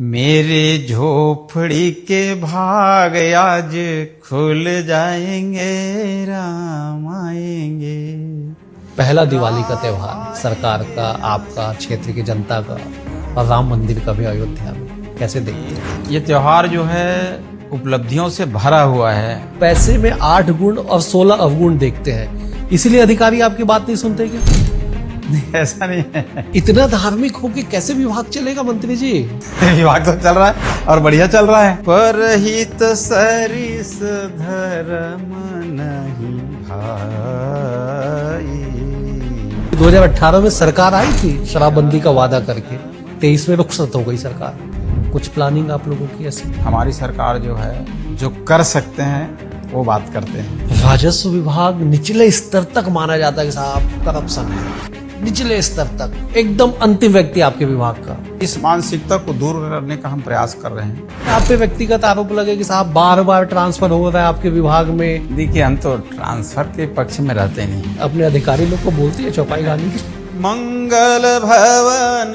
मेरे झोपड़ी के भाग आज खुल जाएंगे, राम आएंगे। पहला दिवाली का त्योहार सरकार का, आपका, क्षेत्र की जनता का और राम मंदिर का भी अयोध्या में, कैसे देखते हैं? ये त्योहार जो है उपलब्धियों से भरा हुआ है। पैसे में 8 गुण और 16 अवगुण देखते हैं, इसलिए अधिकारी आपकी बात नहीं सुनते क्या? नहीं, ऐसा नहीं है। इतना धार्मिक होके कैसे विभाग चलेगा मंत्री जी? विभाग तो चल रहा है और बढ़िया चल रहा है। परहित सरिस धर्म नहीं भाई। 2018 में सरकार आई थी शराबबंदी का वादा करके, 23 में रुखसत हो गई सरकार। कुछ प्लानिंग आप लोगों की ऐसी? हमारी सरकार जो है जो कर सकते हैं वो बात करते हैं। राजस्व विभाग निचले स्तर तक माना जाता है कि साहब करप्शन है, निचले स्तर तक, एकदम अंतिम व्यक्ति आपके विभाग का। इस मानसिकता को दूर करने का हम प्रयास कर रहे हैं। आप पे व्यक्तिगत आरोप लगे कि साहब बार बार ट्रांसफर हो रहा है आपके विभाग में। देखिए, हम तो ट्रांसफर के पक्ष में रहते नहीं। अपने अधिकारी लोग को बोलती है चौपाई गाने की। मंगल भवन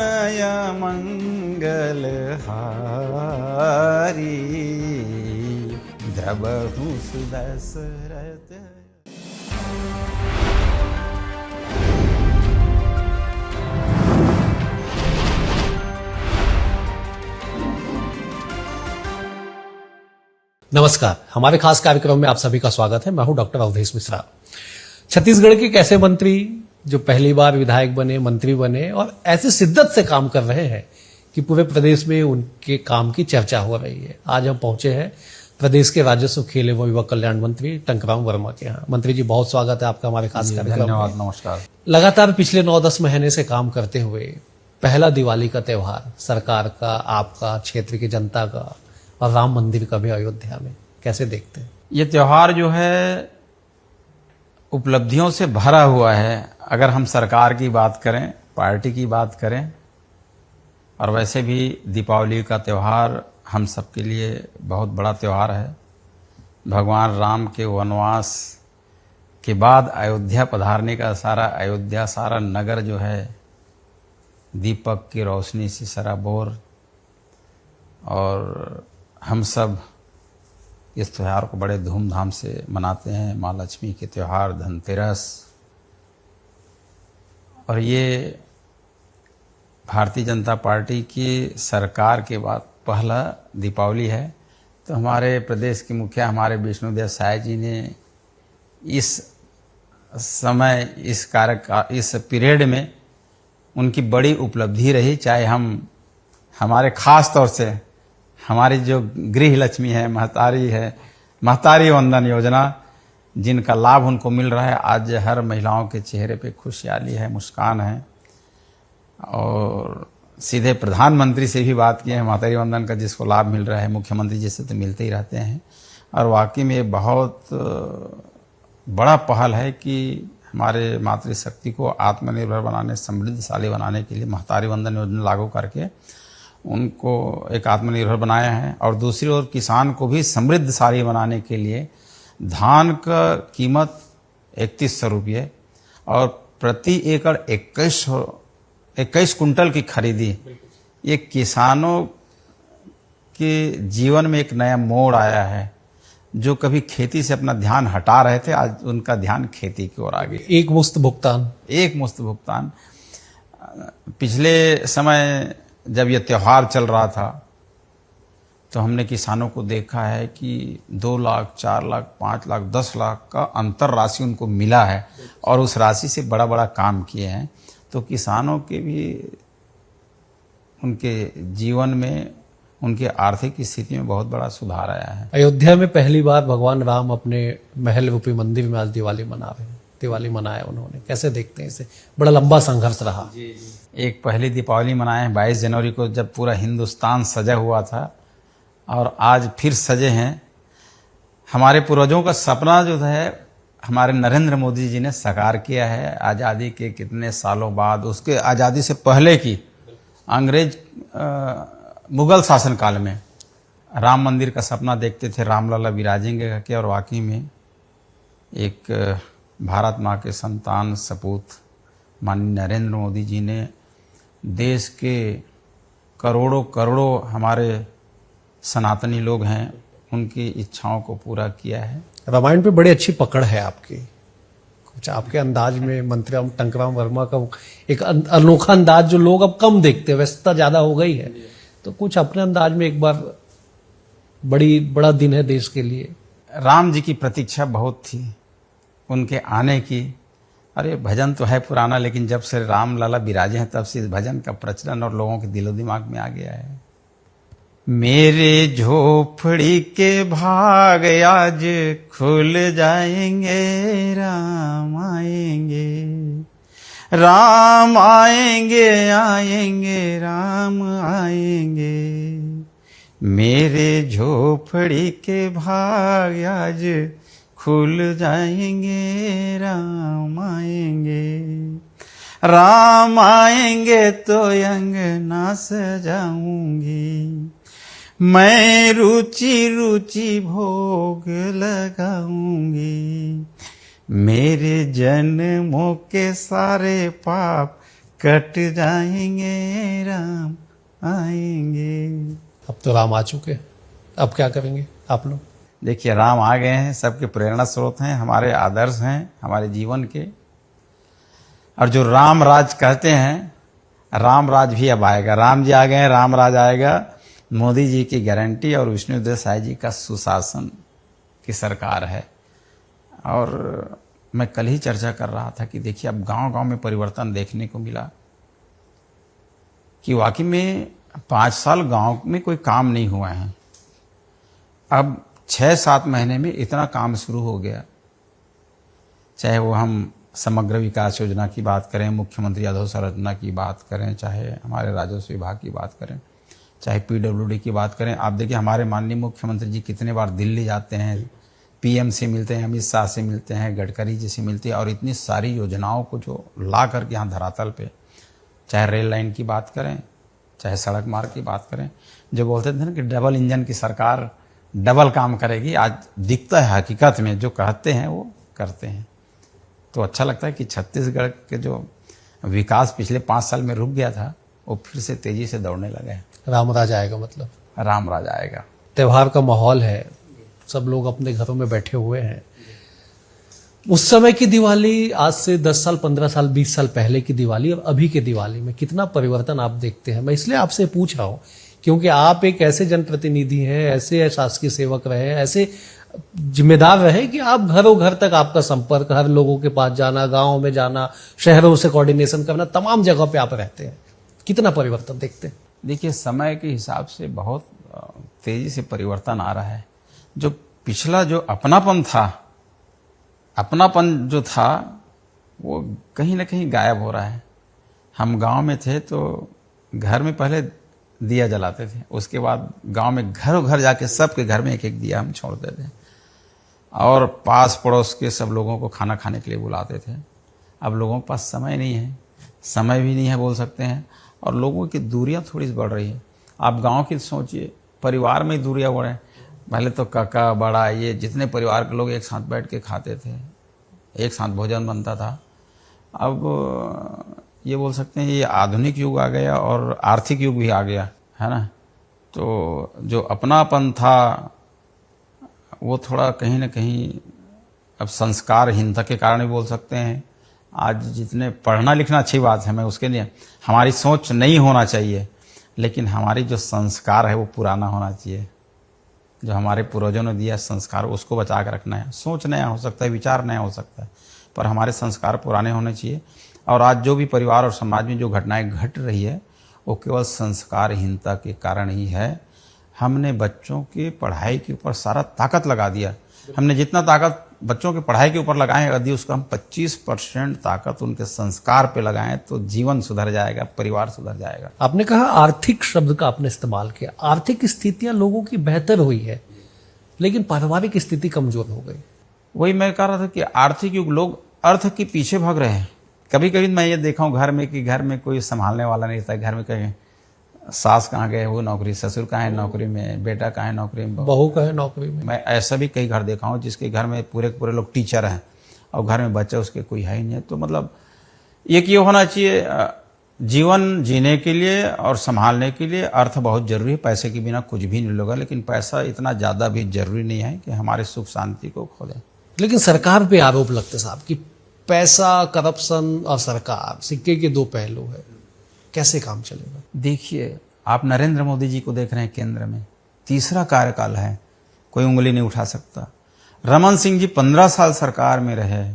मंगल हारी, द्रबहु सुदशरथ। नमस्कार, हमारे खास कार्यक्रम में आप सभी का स्वागत है। मैं हूं डॉक्टर अवधेश मिश्रा। छत्तीसगढ़ के एक ऐसे मंत्री जो पहली बार विधायक बने, मंत्री बने और ऐसे शिद्दत से काम कर रहे हैं कि पूरे प्रदेश में उनके काम की चर्चा हो रही है। आज हम पहुंचे हैं प्रदेश के राजस्व, खेल एवं युवा कल्याण मंत्री टंकराम वर्मा के यहाँ। मंत्री जी, बहुत स्वागत है आपका हमारे खास कार्यक्रम में। धन्यवाद, नमस्कार। लगातार पिछले 9-10 महीने से काम करते हुए पहला दिवाली का त्योहार सरकार का, आपका, क्षेत्र की जनता का और राम मंदिर का भी अयोध्या में, कैसे देखते हैं? ये त्योहार जो है उपलब्धियों से भरा हुआ है। अगर हम सरकार की बात करें, पार्टी की बात करें, और वैसे भी दीपावली का त्योहार हम सबके लिए बहुत बड़ा त्योहार है। भगवान राम के वनवास के बाद अयोध्या पधारने का सारा नगर जो है दीपक की रोशनी से सराबोर, और हम सब इस त्यौहार को बड़े धूमधाम से मनाते हैं। माँ लक्ष्मी के त्यौहार, धनतेरस, और ये भारतीय जनता पार्टी की सरकार के बाद पहला दीपावली है। तो हमारे प्रदेश के मुखिया, हमारे विष्णुदेव साय जी ने इस समय, इस पीरियड में उनकी बड़ी उपलब्धि रही। चाहे हमारे खास तौर से हमारी जो गृह लक्ष्मी है, महतारी वंदन योजना, जिनका लाभ उनको मिल रहा है। आज हर महिलाओं के चेहरे पे खुशहाली है, मुस्कान है। और सीधे प्रधानमंत्री से भी बात की है महतारी वंदन का, जिसको लाभ मिल रहा है। मुख्यमंत्री जी से तो मिलते ही रहते हैं। और वाकई में ये बहुत बड़ा पहल है कि हमारे मातृशक्ति को आत्मनिर्भर बनाने, समृद्धशाली बनाने के लिए महतारी वंदन योजना लागू करके उनको एक आत्मनिर्भर बनाया है। और दूसरी ओर किसान को भी समृद्धशाली बनाने के लिए धान का कीमत 3100 रुपये और प्रति एकड़ 21 कुंटल की खरीदी, ये किसानों के जीवन में एक नया मोड़ आया है। जो कभी खेती से अपना ध्यान हटा रहे थे, आज उनका ध्यान खेती की ओर आ गया। एक मुश्त भुगतान। पिछले समय जब यह त्योहार चल रहा था तो हमने किसानों को देखा है कि 2 लाख, 4 लाख, 5 लाख, 10 लाख का अंतर राशि उनको मिला है और उस राशि से बड़ा बड़ा काम किए हैं। तो किसानों के भी, उनके जीवन में, उनके आर्थिक स्थिति में बहुत बड़ा सुधार आया है। अयोध्या में पहली बार भगवान राम अपने महल रूपी मंदिर में आज दिवाली मना रहे हैं। दिवाली मनाया उन्होंने, कैसे देखते हैं इसे? बड़ा लंबा संघर्ष रहा। एक पहली दीपावली मनाए 22 जनवरी को, जब पूरा हिंदुस्तान सजा हुआ था, और आज फिर सजे हैं। हमारे पूर्वजों का सपना जो है हमारे नरेंद्र मोदी जी ने साकार किया है। आज़ादी के कितने सालों बाद, उसके आज़ादी से पहले की अंग्रेज मुगल शासनकाल में राम मंदिर का सपना देखते थे, रामलला विराजेंगे करके। और वाकई में एक भारत माँ के संतान सपूत माननीय नरेंद्र मोदी जी ने देश के करोड़ों करोड़ों हमारे सनातनी लोग हैं, उनकी इच्छाओं को पूरा किया है। रामायण पे बड़ी अच्छी पकड़ है आपकी, कुछ आपके अंदाज में मंत्री टंकराम वर्मा का एक अनोखा अंदाज जो लोग अब कम देखते हैं, व्यस्तता ज्यादा हो गई है, तो कुछ अपने अंदाज में एक बार बड़ा दिन है देश के लिए। राम जी की प्रतीक्षा बहुत थी उनके आने की। अरे भजन तो है पुराना, लेकिन जब से राम लाला विराजे हैं तब से इस भजन का प्रचलन और लोगों के दिलो दिमाग में आ गया है। मेरे झोपड़ी के भाग आज खुल जाएंगे, राम आएंगे, राम आएंगे, आएंगे राम आएंगे। मेरे झोपड़ी के भाग आज खुल जाएंगे, राम आएंगे, राम आएंगे तो अंगना सजाऊंगी, मैं रुचि रुचि भोग लगाऊंगी, मेरे जन्मों के सारे पाप कट जाएंगे, राम आएंगे। अब तो राम आ चुके हैं, अब क्या करेंगे आप लोग? देखिए, राम आ गए हैं, सबके प्रेरणा स्रोत हैं, हमारे आदर्श हैं हमारे जीवन के। और जो राम राज कहते हैं, राम राज भी अब आएगा। राम जी आ गए हैं, राम राज आएगा। मोदी जी की गारंटी और विष्णुदेव साय जी का सुशासन की सरकार है। और मैं कल ही चर्चा कर रहा था कि देखिए, अब गांव-गांव में परिवर्तन देखने को मिला कि वाकई में 5 साल गांव में कोई काम नहीं हुआ है, अब 6-7 महीने में इतना काम शुरू हो गया। चाहे वो हम समग्र विकास योजना की बात करें, मुख्यमंत्री अधोसंरचना की बात करें, चाहे हमारे राजस्व विभाग की बात करें, चाहे पीडब्ल्यूडी की बात करें। आप देखिए, हमारे माननीय मुख्यमंत्री जी कितने बार दिल्ली जाते हैं, पीएम से मिलते हैं, अमित शाह से मिलते हैं, गडकरी जी से मिलते हैं, और इतनी सारी योजनाओं को जो ला करके यहाँ धरातल पे, चाहे रेल लाइन की बात करें, चाहे सड़क मार्ग की बात करें। जो बोलते थे ना कि डबल इंजन की सरकार डबल काम करेगी, आज दिखता है हकीकत में, जो कहते हैं वो करते हैं। तो अच्छा लगता है कि छत्तीसगढ़ के जो विकास पिछले 5 साल में रुक गया था, वो फिर से तेजी से दौड़ने लगा है। रामराज आएगा, मतलब राम राज आएगा। त्योहार का माहौल है, सब लोग अपने घरों में बैठे हुए हैं। उस समय की दिवाली, आज से 10 साल, 15 साल, 20 साल पहले की दिवाली और अभी के दिवाली में कितना परिवर्तन आप देखते हैं? मैं इसलिए आपसे पूछ रहा हूं क्योंकि आप एक ऐसे जनप्रतिनिधि हैं, ऐसे शासकीय सेवक रहे, ऐसे जिम्मेदार रहे कि आप घरों घर तक आपका संपर्क, हर लोगों के पास जाना, गाँव में जाना, शहरों से कोऑर्डिनेशन करना, तमाम जगह पे आप रहते हैं। कितना परिवर्तन देखते हैं? देखिए, समय के हिसाब से बहुत तेजी से परिवर्तन आ रहा है। जो पिछला जो अपनापन जो था वो कहीं ना कहीं गायब हो रहा है। हम गांव में थे तो घर में पहले दिया जलाते थे, उसके बाद गांव में घरों घर जाके सबके घर में एक एक दिया हम छोड़ते थे, और पास पड़ोस के सब लोगों को खाना खाने के लिए बुलाते थे। अब लोगों के पास समय नहीं है, समय भी नहीं है बोल सकते हैं, और लोगों की दूरियां थोड़ी सी बढ़ रही है। आप गांव की सोचिए, परिवार में दूरियां बढ़ रही हैं। पहले तो काका बड़ा ये जितने परिवार के लोग एक साथ बैठ के खाते थे, एक साथ भोजन बनता था। अब ये बोल सकते हैं ये आधुनिक युग आ गया और आर्थिक युग भी आ गया है ना। तो जो अपनापन था वो थोड़ा कहीं ना कहीं अब संस्कारहीनता के कारण भी बोल सकते हैं। आज जितने पढ़ना लिखना अच्छी बात है, मैं उसके लिए हमारी सोच नहीं होना चाहिए, लेकिन हमारी जो संस्कार है वो पुराना होना चाहिए। जो हमारे पूर्वजों ने दिया संस्कार उसको बचा कर रखना है। सोच नया हो सकता है, विचार नया हो सकता है, पर हमारे संस्कार पुराने होने चाहिए। और आज जो भी परिवार और समाज में जो घटनाएं घट रही है वो केवल संस्कारहीनता के कारण ही है। हमने बच्चों की पढ़ाई के ऊपर सारा ताकत लगा दिया। हमने जितना ताकत बच्चों की पढ़ाई के ऊपर लगाएं, यदि उसका हम 25% ताकत उनके संस्कार पे लगाएं तो जीवन सुधर जाएगा, परिवार सुधर जाएगा। आपने कहा आर्थिक शब्द का आपने इस्तेमाल किया। आर्थिक स्थितियां लोगों की बेहतर हुई है, लेकिन पारिवारिक स्थिति कमजोर हो गई। वही मैं कह रहा था कि आर्थिक युग, लोग अर्थ के पीछे भाग रहे हैं। कभी कभी मैं ये देखा हूँ घर में कि घर में कोई संभालने वाला नहीं रहता। घर में कहीं सास कहाँ गए वो नौकरी, ससुर कहाँ है नौकरी में, बेटा कहाँ है नौकरी में, बहू कहाँ है नौकरी में। मैं ऐसा भी कई घर देखा हूँ जिसके घर में पूरे पूरे लोग टीचर हैं और घर में बच्चे उसके कोई है ही नहीं। तो मतलब एक ये होना चाहिए जीवन जीने के लिए और संभालने के लिए अर्थ बहुत जरूरी है। पैसे के बिना कुछ भी नहीं होगा, लेकिन पैसा इतना ज़्यादा भी जरूरी नहीं है कि हमारे सुख शांति को खो दे। लेकिन सरकार पे आरोप लगते साहब कि पैसा, करप्शन और सरकार सिक्के के दो पहलू है, कैसे काम चलेगा? देखिए, आप नरेंद्र मोदी जी को देख रहे हैं, केंद्र में तीसरा कार्यकाल है, कोई उंगली नहीं उठा सकता। रमन सिंह जी 15 साल सरकार में रहे,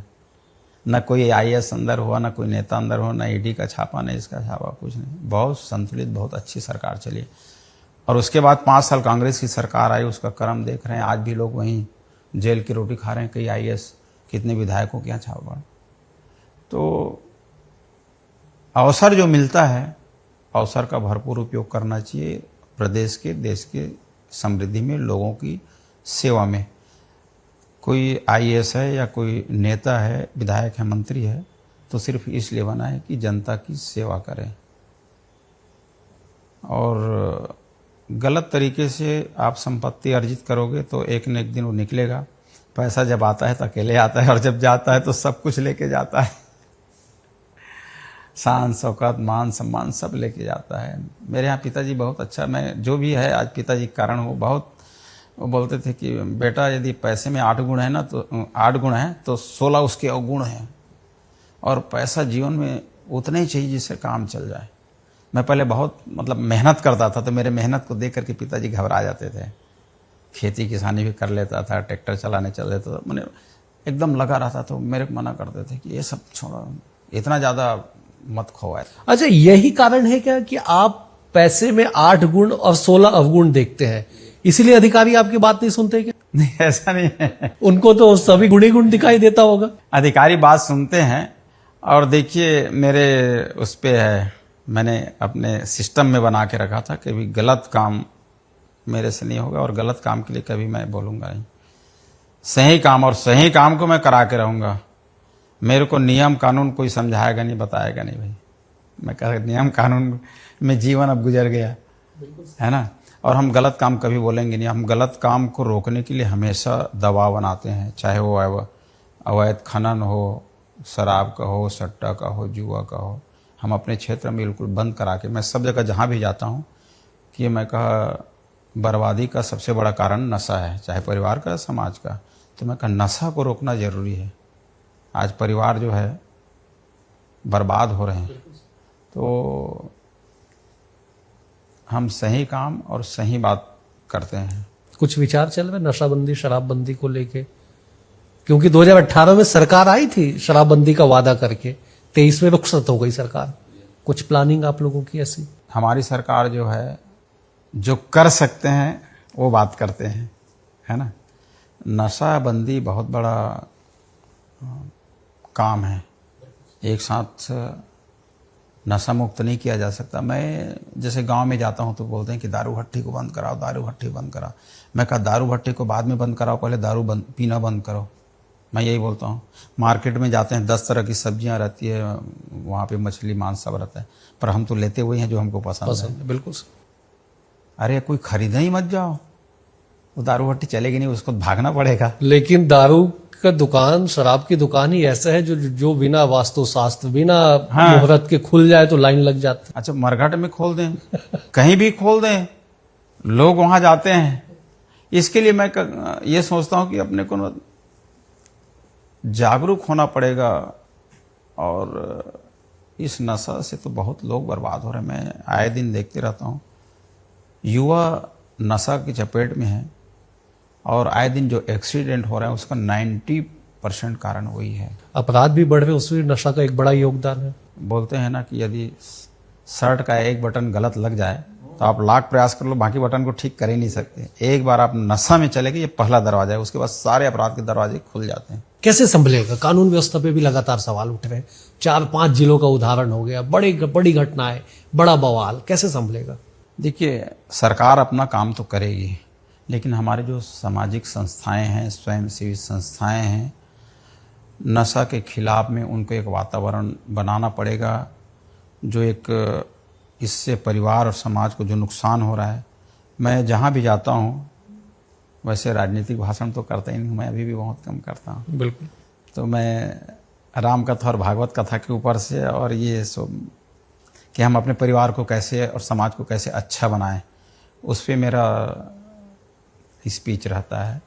न कोई आईएएस अंदर हुआ, न कोई नेता अंदर हुआ, न ईडी का छापा, न इसका छापा, कुछ नहीं। बहुत संतुलित, बहुत अच्छी सरकार चली। और उसके बाद 5 साल कांग्रेस की सरकार आई, उसका क्रम देख रहे हैं। आज भी लोग वहीं जेल की रोटी खा रहे हैं, कई आईएएस, कितने विधायकों के यहाँ छापा। तो अवसर जो मिलता है, अवसर का भरपूर उपयोग करना चाहिए प्रदेश के, देश के समृद्धि में, लोगों की सेवा में। कोई आईएएस है या कोई नेता है, विधायक है, मंत्री है, तो सिर्फ इसलिए बना है कि जनता की सेवा करें। और गलत तरीके से आप संपत्ति अर्जित करोगे तो एक न एक दिन वो निकलेगा। पैसा जब आता है तो अकेले आता है, और जब जाता है तो सब कुछ लेके जाता है। शान शौकत, मान सम्मान सब लेके जाता है। मेरे यहाँ पिताजी बहुत अच्छा, मैं जो भी है आज पिताजी के कारण वो बोलते थे कि बेटा यदि पैसे में 8 गुण है ना, तो 8 गुण है तो 16 उसके अवगुण हैं। और पैसा जीवन में उतना ही चाहिए जिससे काम चल जाए। मैं पहले बहुत मेहनत करता था, तो मेरे मेहनत को देख करके पिताजी घबरा जाते थे। खेती किसानी भी कर लेता था, ट्रैक्टर चलाने चल लेता था, मैंने एकदम लगा रहता, तो मेरे को मना करते थे कि ये सब छोड़ो, इतना ज़्यादा मत खोआ। अच्छा, यही कारण है क्या कि आप पैसे में 8 गुण और 16 अवगुण देखते हैं, इसीलिए अधिकारी आपकी बात नहीं सुनते क्या? नहीं, ऐसा नहीं है। उनको तो सभी गुण ही गुण दिखाई देता होगा। अधिकारी बात सुनते हैं। और देखिए, मेरे उस पे है, मैंने अपने सिस्टम में बना के रखा था कि भी गलत काम मेरे से नहीं होगा, और गलत काम के लिए कभी मैं बोलूँगा नहीं। सही काम, और सही काम को मैं करा के रहूँगा। मेरे को नियम कानून कोई समझाएगा नहीं, बताएगा नहीं भाई। मैं कह नियम कानून में जीवन अब गुजर गया है ना। और हम गलत काम कभी बोलेंगे नहीं। हम गलत काम को रोकने के लिए हमेशा दबाव बनाते हैं, चाहे वो अवैध खनन हो, शराब का हो, सट्टा का हो, जुआ का हो। हम अपने क्षेत्र में बिल्कुल बंद करा के, मैं सब जगह जहाँ भी जाता हूँ कि मैं कहा बर्बादी का सबसे बड़ा कारण नशा है, चाहे परिवार का, समाज का। तो मैं कहा नशा को रोकना जरूरी है। आज परिवार जो है बर्बाद हो रहे हैं। तो हम सही काम और सही बात करते हैं। कुछ विचार चल रहे नशाबंदी, शराबबंदी को लेके? क्योंकि 2018 में सरकार आई थी शराबबंदी का वादा करके, 23 में रुखसत हो गई सरकार। कुछ प्लानिंग आप लोगों की ऐसी? हमारी सरकार जो है, जो कर सकते हैं वो बात करते हैं, है ना। नशाबंदी बहुत बड़ा काम है। एक साथ नशा मुक्त नहीं किया जा सकता। मैं जैसे गांव में जाता हूं तो बोलते हैं कि दारू भट्टी को बंद कराओ, दारू भट्टी बंद कराओ। मैं कहा दारू भट्टी को बाद में बंद कराओ, पहले दारू पीना बंद करो। मैं यही बोलता हूँ। मार्केट में जाते हैं, 10 तरह की सब्जियां रहती है, वहाँ पे मछली मांस सब रहता है, पर हम तो लेते हुए हैं जो हमको पसंद है। बिल्कुल। अरे कोई खरीदने ही मत जाओ, वो दारू भट्टी चलेगी नहीं, उसको भागना पड़ेगा। लेकिन दारू का दुकान, शराब की दुकान ही ऐसा है जो बिना वास्तु शास्त्र, बिना मुहूर्त के खुल जाए तो लाइन लग जाती है। अच्छा, मरघट में खोल दें, कहीं भी खोल दें, लोग वहां जाते हैं। इसके लिए मैं ये सोचता हूं कि अपने को जागरूक होना पड़ेगा। और इस नशा से तो बहुत लोग बर्बाद हो रहे हैं। मैं आए दिन देखते रहता हूं, युवा नशा की चपेट में है, और आए दिन जो एक्सीडेंट हो रहा है उसका 90% कारण वही है। अपराध भी बढ़ रहे, उसमें नशा का एक बड़ा योगदान है। बोलते हैं ना कि यदि शर्ट का एक बटन गलत लग जाए तो आप लाख प्रयास कर लो, बाकी बटन को ठीक कर ही नहीं सकते। एक बार आप नशा में चले गए, ये पहला दरवाजा है, उसके बाद सारे अपराध के दरवाजे खुल जाते हैं। कैसे संभलेगा? कानून व्यवस्था पे भी लगातार सवाल उठ रहे हैं। 4-5 जिलों का उदाहरण हो गया, बड़ी घटनाएं, बड़ा बवाल, कैसे संभलेगा? देखिए, सरकार अपना काम तो करेगी, लेकिन हमारे जो सामाजिक संस्थाएं हैं, स्वयंसेवी संस्थाएं हैं, नशा के खिलाफ में उनको एक वातावरण बनाना पड़ेगा। जो एक इससे परिवार और समाज को जो नुकसान हो रहा है। मैं जहाँ भी जाता हूँ, वैसे राजनीतिक भाषण तो करता ही नहीं, मैं अभी भी बहुत कम करता हूँ। बिल्कुल। तो मैं राम कथा और भागवत कथा के ऊपर से और ये सब कि हम अपने परिवार को कैसे और समाज को कैसे अच्छा बनाएं, उस पे मेरा स्पीच रहता है।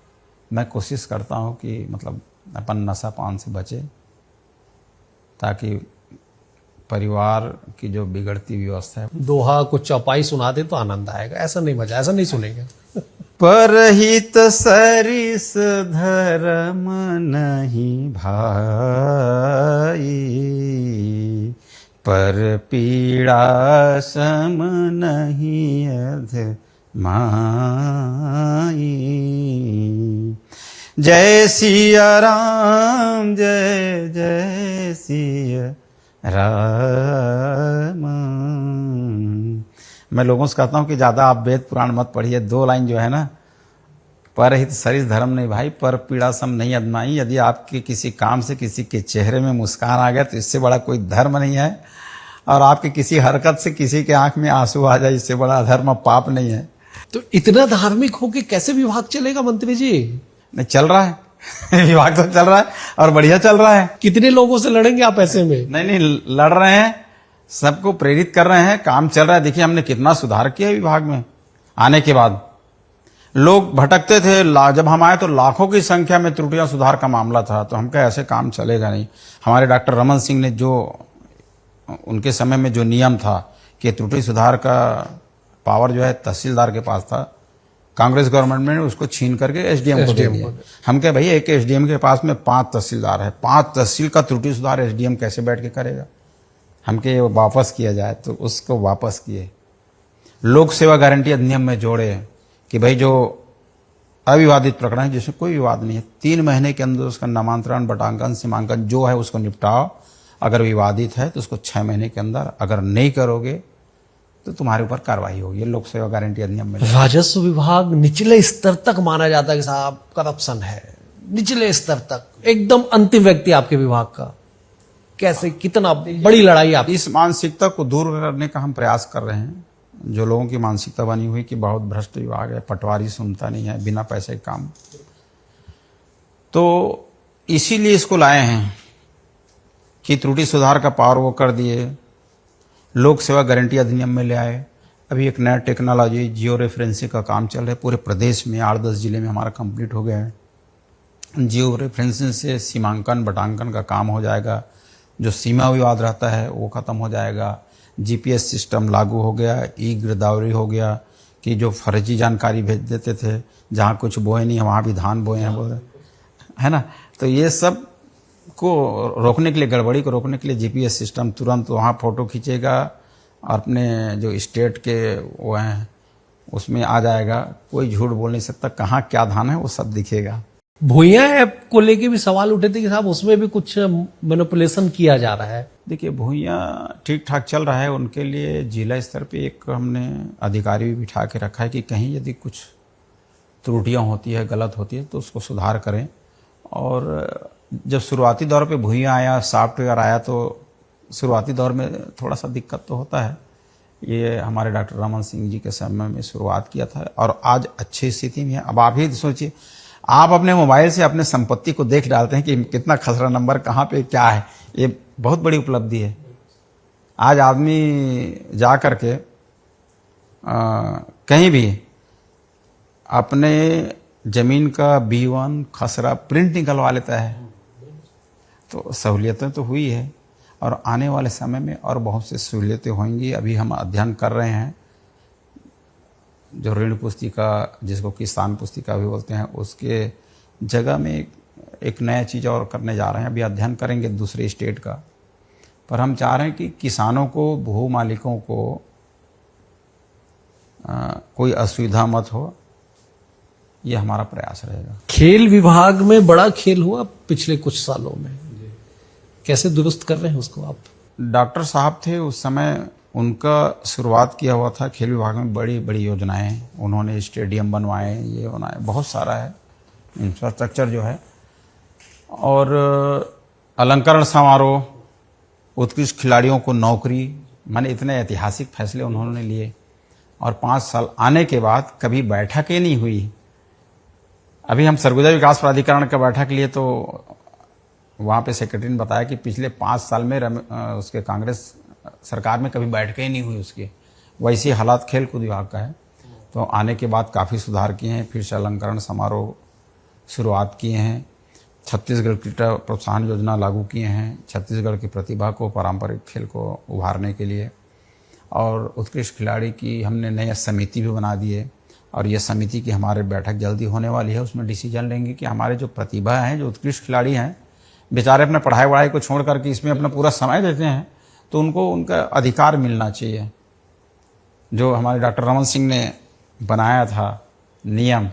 मैं कोशिश करता हूं कि मतलब अपन नशा पान से बचे, ताकि परिवार की जो बिगड़ती व्यवस्था है। दोहा कुछ चौपाई सुना दे तो आनंद आएगा, ऐसा नहीं मजा, ऐसा नहीं सुनेंगे। परहित सरिस धर्म नहीं भाई, पर पीड़ा सम नहीं अध माई। जय सिया राम, जय जय सिया राम। मैं लोगों से कहता हूं कि ज्यादा आप वेद पुराण मत पढ़िए, 2 लाइन जो है ना, परहित सरिस धर्म नहीं भाई, पर पीड़ा सम नहीं अदमाई। यदि आपके किसी काम से किसी के चेहरे में मुस्कान आ गया तो इससे बड़ा कोई धर्म नहीं है, और आपके किसी हरकत से किसी के आंख में आंसू आ जाए इससे बड़ा धर्म पाप नहीं है। तो इतना धार्मिक हो के कैसे विभाग चलेगा मंत्री जी? नहीं, चल रहा है विभाग तो चल रहा है और बढ़िया चल रहा है। कितने लोगों से लड़ेंगे आप ऐसे में? नहीं, लड़ रहे हैं, सबको प्रेरित कर रहे हैं, काम चल रहा है। देखिए हमने कितना सुधार किया विभाग में आने के बाद। लोग भटकते थे, जब हम आए तो लाखों की संख्या में त्रुटियां सुधार का मामला था, तो हम कहे ऐसे काम चलेगा नहीं। हमारे डॉक्टर रमन सिंह ने जो उनके समय में जो नियम था कि त्रुटि सुधार का पावर जो है तहसीलदार के पास था, कांग्रेस गवर्नमेंट में उसको छीन करके एसडीएम को दे दिया। हम कहे भाई एक एसडीएम के पास में 5 तहसीलदार है, 5 तहसील का त्रुटि सुधार एसडीएम कैसे बैठ के करेगा? हम कहे वापस किया जाए, तो उसको वापस किए। लोक सेवा गारंटी अधिनियम में जोड़े कि भाई जो अविवादित प्रकरण है जिसमें कोई विवाद नहीं है, 3 महीने के अंदर उसका नामांतरण, बटांकन, सीमांकन जो है उसको निपटाओ। अगर विवादित है तो उसको 6 महीने के अंदर, अगर नहीं करोगे तो तुम्हारे ऊपर कार्रवाई होगी। ये लोक सेवा गारंटी अधिनियम में। राजस्व विभाग निचले स्तर तक माना जाता है कि साहब करप्शन है, निचले स्तर तक, एकदम अंतिम व्यक्ति आपके विभाग का। कैसे, कितना बड़ी लड़ाई आप? इस मानसिकता को दूर करने का हम प्रयास कर रहे हैं। जो लोगों की मानसिकता बनी हुई कि बहुत भ्रष्ट विभाग है, पटवारी सुनता नहीं है, बिना पैसे काम, तो इसीलिए इसको लाए हैं कि त्रुटि सुधार का पावर वो कर दिए, लोक सेवा गारंटी अधिनियम में ले आए। अभी एक नया टेक्नोलॉजी जियो रेफरेंसिंग का काम चल रहा है पूरे प्रदेश में, 8-10 जिले में हमारा कंप्लीट हो गया है। जियो रेफरेंसिंग से सीमांकन, बटांकन का काम हो जाएगा, जो सीमा विवाद रहता है वो खत्म हो जाएगा। जीपीएस सिस्टम लागू हो गया, ई गिरदावरी हो गया कि जो फर्जी जानकारी भेज देते थे, जहाँ कुछ बोए नहीं है वहाँ भी धान बोए हैं, बोल है ना। तो ये सब को रोकने के लिए, गड़बड़ी को रोकने के लिए जीपीएस सिस्टम तुरंत वहाँ फोटो खींचेगा और अपने जो स्टेट के वो हैं उसमें आ जाएगा। कोई झूठ बोल नहीं सकता, कहाँ क्या धान है वो सब दिखेगा। भूया ऐप को लेके भी सवाल उठे थे कि साहब उसमें भी कुछ मैनिपुलेशन किया जा रहा है। देखिए भूया ठीक ठाक चल रहा है, उनके लिए जिला स्तर पे एक हमने अधिकारी भी बिठा के रखा है कि कहीं यदि कुछ त्रुटियां होती है, गलत होती है तो उसको सुधार करें। और जब शुरुआती दौर पे भूया आया, सॉफ्टवेयर आया, तो शुरुआती दौर में थोड़ा सा दिक्कत तो होता है। ये हमारे डॉक्टर रमन सिंह जी के समय में शुरुआत किया था और आज अच्छी स्थिति में है। अब आप ही सोचिए, आप अपने मोबाइल से अपने संपत्ति को देख डालते हैं कि कितना खसरा नंबर कहाँ पे क्या है। ये बहुत बड़ी उपलब्धि है। आज आदमी जा करके कहीं भी अपने जमीन का B1 खसरा प्रिंट निकलवा लेता है। तो सहूलियतें तो हुई है और आने वाले समय में और बहुत सी सहूलियतें होंगी। अभी हम अध्ययन कर रहे हैं, जो ऋण पुस्तिका जिसको किसान पुस्तिका भी बोलते हैं, उसके जगह में एक नया चीज़ और करने जा रहे हैं। अभी अध्ययन करेंगे दूसरे स्टेट का, पर हम चाह रहे हैं कि किसानों को, भू मालिकों को कोई असुविधा मत हो, ये हमारा प्रयास रहेगा। खेल विभाग में बड़ा खेल हुआ पिछले कुछ सालों में, कैसे दुरुस्त कर रहे हैं उसको आप? डॉक्टर साहब थे उस समय, उनका शुरुआत किया हुआ था खेल विभाग में बड़ी बड़ी योजनाएं। उन्होंने स्टेडियम बनवाए, ये बनाए, बहुत सारा है इंफ्रास्ट्रक्चर जो है। और अलंकरण समारोह, उत्कृष्ट खिलाड़ियों को नौकरी, माने इतने ऐतिहासिक फैसले उन्होंने लिए। और 5 साल आने के बाद कभी बैठक ही नहीं हुई। अभी हम सरगुजा विकास प्राधिकरण का बैठक लिए तो वहाँ पे सेक्रेटरी ने बताया कि पिछले 5 साल में उसके कांग्रेस सरकार में कभी बैठक ही नहीं हुई उसकी। वैसी हालात खेल कूद विभाग का है। तो आने के बाद काफ़ी सुधार किए हैं, फिर से अलंकरण समारोह शुरुआत किए हैं, छत्तीसगढ़ क्रीड़ा प्रोत्साहन योजना लागू किए हैं, छत्तीसगढ़ की प्रतिभा को पारंपरिक खेल को उभारने के लिए, और उत्कृष्ट खिलाड़ी की हमने नई समिति भी बना दी है। और ये समिति की हमारे बैठक जल्दी होने वाली है, उसमें डिसीजन लेंगे कि हमारे जो प्रतिभा हैं, जो उत्कृष्ट खिलाड़ी हैं, बेचारे अपने पढ़ाई वढ़ाई को छोड़ करके इसमें अपना पूरा समय देते हैं, तो उनको उनका अधिकार मिलना चाहिए। जो हमारे डॉक्टर रमन सिंह ने बनाया था नियम,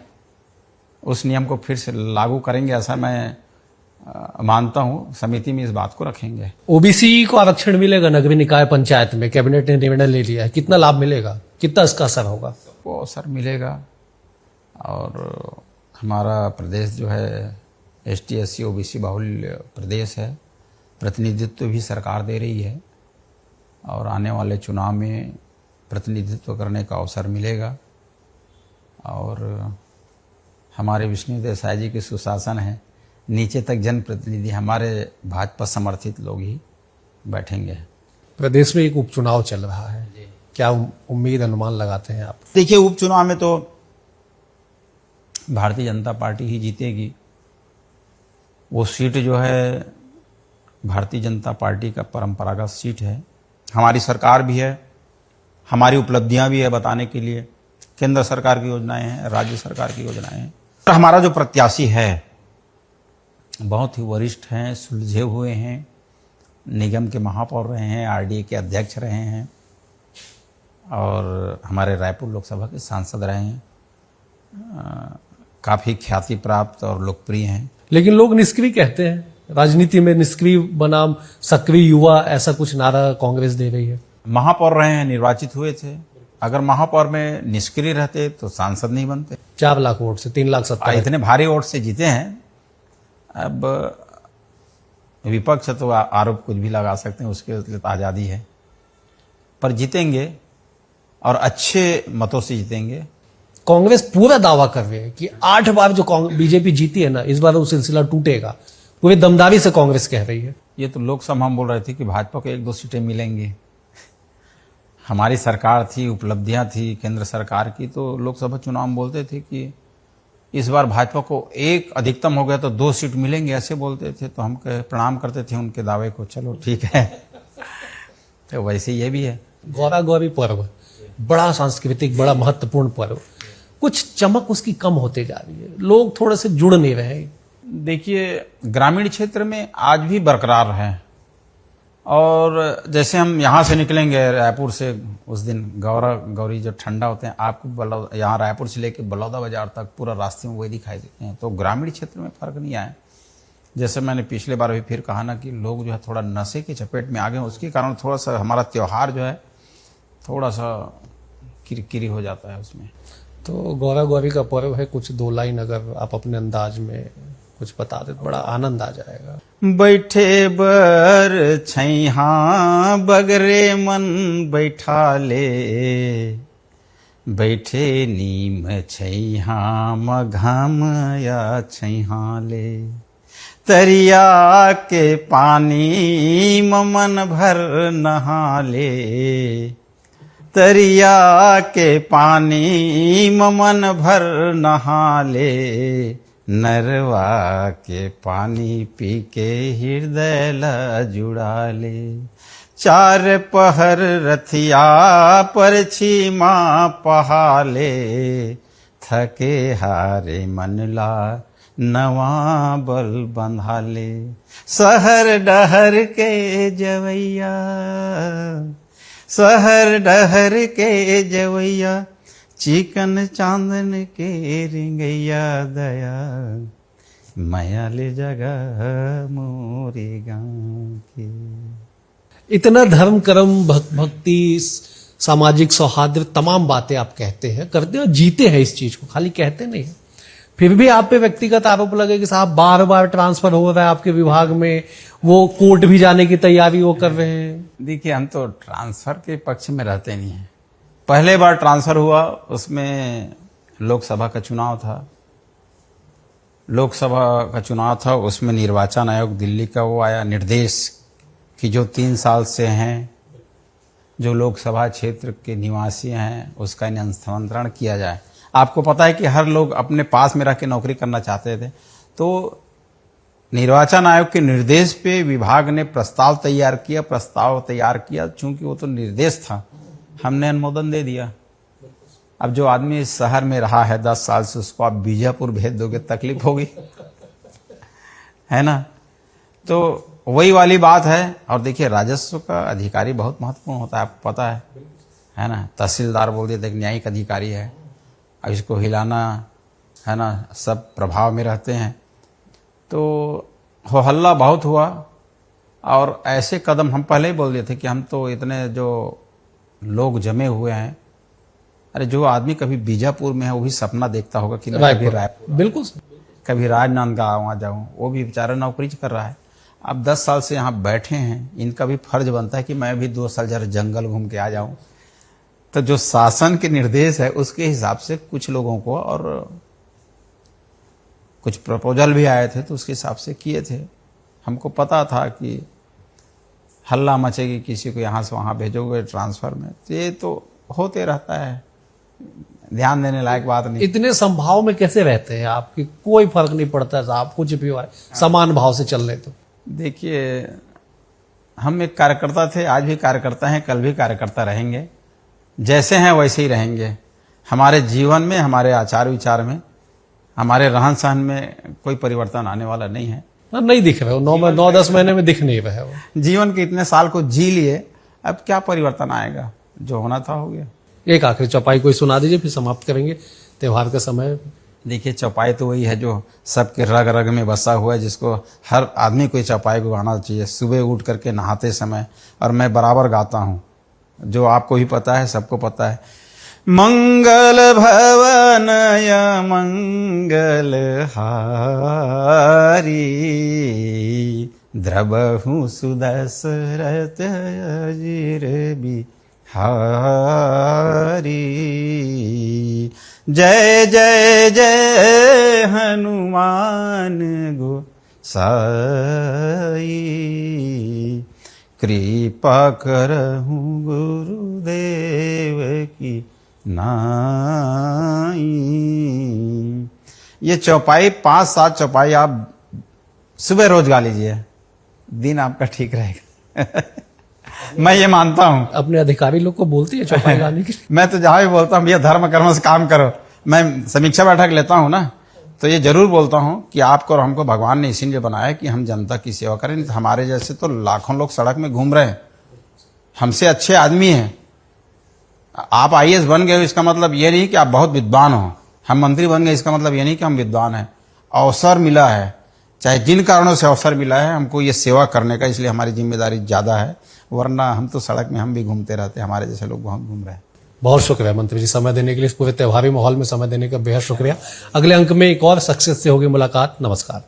उस नियम को फिर से लागू करेंगे, ऐसा मैं मानता हूं। समिति में इस बात को रखेंगे। ओबीसी को आरक्षण मिलेगा नगरीय निकाय पंचायत में, कैबिनेट ने निर्णय ले लिया है, कितना लाभ मिलेगा, कितना इसका असर होगा? वो असर मिलेगा। और हमारा प्रदेश जो है ST SC OBC बाहुल्य प्रदेश है, प्रतिनिधित्व भी सरकार दे रही है, और आने वाले चुनाव में प्रतिनिधित्व करने का अवसर मिलेगा। और हमारे विष्णुदेव साय जी के सुशासन है, नीचे तक जनप्रतिनिधि हमारे भाजपा समर्थित लोग ही बैठेंगे। प्रदेश में एक उपचुनाव चल रहा है, क्या उम्मीद अनुमान लगाते हैं आप? देखिए, उपचुनाव में तो भारतीय जनता पार्टी ही जीतेगी। वो सीट जो है भारतीय जनता पार्टी का परंपरागत सीट है। हमारी सरकार भी है, हमारी उपलब्धियां भी है बताने के लिए, केंद्र सरकार की योजनाएं हैं, राज्य सरकार की योजनाएं हैं। और हमारा जो प्रत्याशी है बहुत ही वरिष्ठ हैं, सुलझे हुए हैं, निगम के महापौर रहे हैं, RDA के अध्यक्ष रहे हैं, और हमारे रायपुर लोकसभा के सांसद रहे हैं, काफ़ी ख्याति प्राप्त और लोकप्रिय हैं। लेकिन लोग निष्क्रिय कहते हैं, राजनीति में निष्क्रिय बनाम सक्रिय युवा, ऐसा कुछ नारा कांग्रेस दे रही है। महापौर रहे हैं, निर्वाचित हुए थे। अगर महापौर में निष्क्रिय रहते तो सांसद नहीं बनते। 4 लाख वोट से 3,70,000 इतने भारी वोट से जीते हैं। अब विपक्ष तो आरोप कुछ भी लगा सकते हैं, उसके लिए तो आज़ादी है, पर जीतेंगे और अच्छे मतों से जीतेंगे। कांग्रेस पूरा दावा कर रही है कि 8 बार जो बीजेपी जीती है ना, इस बार वो सिलसिला टूटेगा, पूरी दमदारी से कांग्रेस कह रही है। ये तो लोकसभा हम बोल रहे थे कि भाजपा को 1-2 सीटें मिलेंगी। हमारी सरकार थी, उपलब्धियां थी केंद्र सरकार की, तो लोकसभा चुनाव में बोलते थे कि इस बार भाजपा को 1 अधिकतम हो गया तो 2 सीट मिलेंगे, ऐसे बोलते थे। तो हम प्रणाम करते थे उनके दावे को, चलो ठीक है। तो वैसे ये भी है। गौरा गौरी पर्व बड़ा सांस्कृतिक, बड़ा महत्वपूर्ण पर्व, कुछ चमक उसकी कम होते जा रही है, लोग थोड़े से जुड़ नहीं रहे। देखिए, ग्रामीण क्षेत्र में आज भी बरकरार है। और जैसे हम यहाँ से निकलेंगे रायपुर से, उस दिन गौरा गौरी जो ठंडा होते हैं, आपको यहाँ रायपुर से लेके बलौदा बाजार तक पूरा रास्ते में वही दिखाई देते हैं। तो ग्रामीण क्षेत्र में फर्क नहीं आया। जैसे मैंने पिछले बार भी फिर कहा ना कि लोग जो है थोड़ा नशे की चपेट में आ गए, उसके कारण थोड़ा सा हमारा त्यौहार जो है थोड़ा सा किरकिरी हो जाता है उसमें। तो गौरा गौरी का पर्व है, कुछ 2 लाइन अगर आप अपने अंदाज में कुछ बता दे तो बड़ा आनंद आ जाएगा। बैठे बर छैहा बगरे मन बैठा ले, बैठे नीम छैहा मघम या छैहा ले, तरिया के पानी मन भर नहा ले, तरिया के पानी मन भर नहा ले, नरवा के पानी पी के हृदय ला जुड़ा ले, 4 पहर रथिया पर छीमा पहाले, थके हारे मन ला नवा बल बंधाले, सहर डहर के जवैया, सहर डहर के जवैया, चिकन चांदन के रिंगैया दया, माया ले जगह मोरे गाँव के। इतना धर्म कर्म भक्ति सामाजिक सौहार्द तमाम बातें आप कहते हैं, करते हैं और जीते हैं इस चीज को, खाली कहते नहीं। फिर भी आप पे व्यक्तिगत आरोप लगे कि साहब बार बार ट्रांसफर हो रहा है आपके विभाग में, वो कोर्ट भी जाने की तैयारी वो कर रहे हैं। देखिए, हम तो ट्रांसफर के पक्ष में रहते नहीं हैं। पहले बार ट्रांसफर हुआ उसमें लोकसभा का चुनाव था, उसमें निर्वाचन आयोग दिल्ली का वो आया निर्देश कि जो 3 साल से हैं जो लोकसभा क्षेत्र के निवासी हैं उसका निमंत्रण किया जाए। आपको पता है कि हर लोग अपने पास में रह के नौकरी करना चाहते थे, तो निर्वाचन आयोग के निर्देश पे विभाग ने प्रस्ताव तैयार किया। चूंकि वो तो निर्देश था, हमने अनुमोदन दे दिया। अब जो आदमी इस शहर में रहा है 10 साल से, उसको आप बीजापुर भेज दोगे, तकलीफ होगी, है ना। तो वही वाली बात है। और देखिए, राजस्व का अधिकारी बहुत महत्वपूर्ण होता है, आपको पता है ना। तहसीलदार बोल देते एक न्यायिक अधिकारी है, अब इसको हिलाना, है ना, सब प्रभाव में रहते हैं। तो हो हल्ला बहुत हुआ, और ऐसे कदम हम पहले ही बोल दिए थे कि हम तो इतने जो लोग जमे हुए हैं, अरे जो आदमी कभी बीजापुर में है वो भी सपना देखता होगा कि मैं कभी रायपुर, बिल्कुल, कभी राजनांदगांव वहाँ जाऊँ। वो भी बेचारा नौकरी कर रहा है। अब 10 साल से यहाँ बैठे हैं, इनका भी फर्ज बनता है कि मैं भी 2 साल जरा जंगल घूम के आ जाऊँ। तो जो शासन के निर्देश है उसके हिसाब से कुछ लोगों को, और कुछ प्रपोजल भी आए थे तो उसके हिसाब से किए थे। हमको पता था कि हल्ला मचेगी, किसी को यहाँ से वहाँ भेजोगे ट्रांसफर में, तो ये तो होते रहता है, ध्यान देने लायक बात नहीं। इतने संभाव में कैसे रहते हैं आप कि कोई फर्क नहीं पड़ता साहब, कुछ भी हो समान भाव से चल रहे? तो देखिए, हम एक कार्यकर्ता थे, आज भी कार्यकर्ता हैं, कल भी कार्यकर्ता रहेंगे। जैसे हैं वैसे ही रहेंगे। हमारे जीवन में, हमारे आचार विचार में, हमारे रहन सहन में कोई परिवर्तन आने वाला नहीं है। नहीं दिख रहे हो, 9-10 महीने में दिख नहीं रहे हो। जीवन के इतने साल को जी लिए, अब क्या परिवर्तन आएगा? जो होना था हो गया। एक आखिरी चौपाई कोई सुना दीजिए, फिर समाप्त करेंगे, त्योहार का समय। देखिए, चौपाई तो वही है जो सबके रग रग में बसा हुआ है, जिसको हर आदमी को चौपाई को गाना चाहिए सुबह उठ करके नहाते समय, और मैं बराबर गाता हूँ, जो आपको भी पता है, सबको पता है। मंगल भवनय मंगल हारी, द्रबहु सुदशरथ अजिर बिहारी। जय जय जय हनुमान गोसाई, कृपा करहु गुरुदेव की नाई। ये चौपाई 5-7 चौपाई आप सुबह रोज गा लीजिए, दिन आपका ठीक रहेगा। मैं ये मानता हूं। अपने अधिकारी लोग को बोलती है चौपाई गाने की? मैं तो जहां भी बोलता हूं, भैया धर्म कर्म से काम करो। मैं समीक्षा बैठक लेता हूं ना, तो ये जरूर बोलता हूं कि आपको और हमको भगवान ने इसीलिए बनाया कि हम जनता की सेवा करें। नहीं तो हमारे जैसे तो लाखों लोग सड़क में घूम रहे हैं, हमसे अच्छे आदमी हैं। आप IAS बन गए, इसका मतलब ये नहीं कि आप बहुत विद्वान हो। हम मंत्री बन गए, इसका मतलब ये नहीं कि हम विद्वान हैं। अवसर मिला है, चाहे जिन कारणों से अवसर मिला है, हमको ये सेवा करने का, इसलिए हमारी जिम्मेदारी ज़्यादा है। वरना हम तो सड़क में हम भी घूमते रहते, हमारे जैसे लोग बहुत घूम रहे हैं। बहुत शुक्रिया मंत्री जी, समय देने के लिए, इस पूरे त्योहारी माहौल में समय देने का बेहद शुक्रिया। अगले अंक में एक और शख्सियत से होगी मुलाकात। नमस्कार।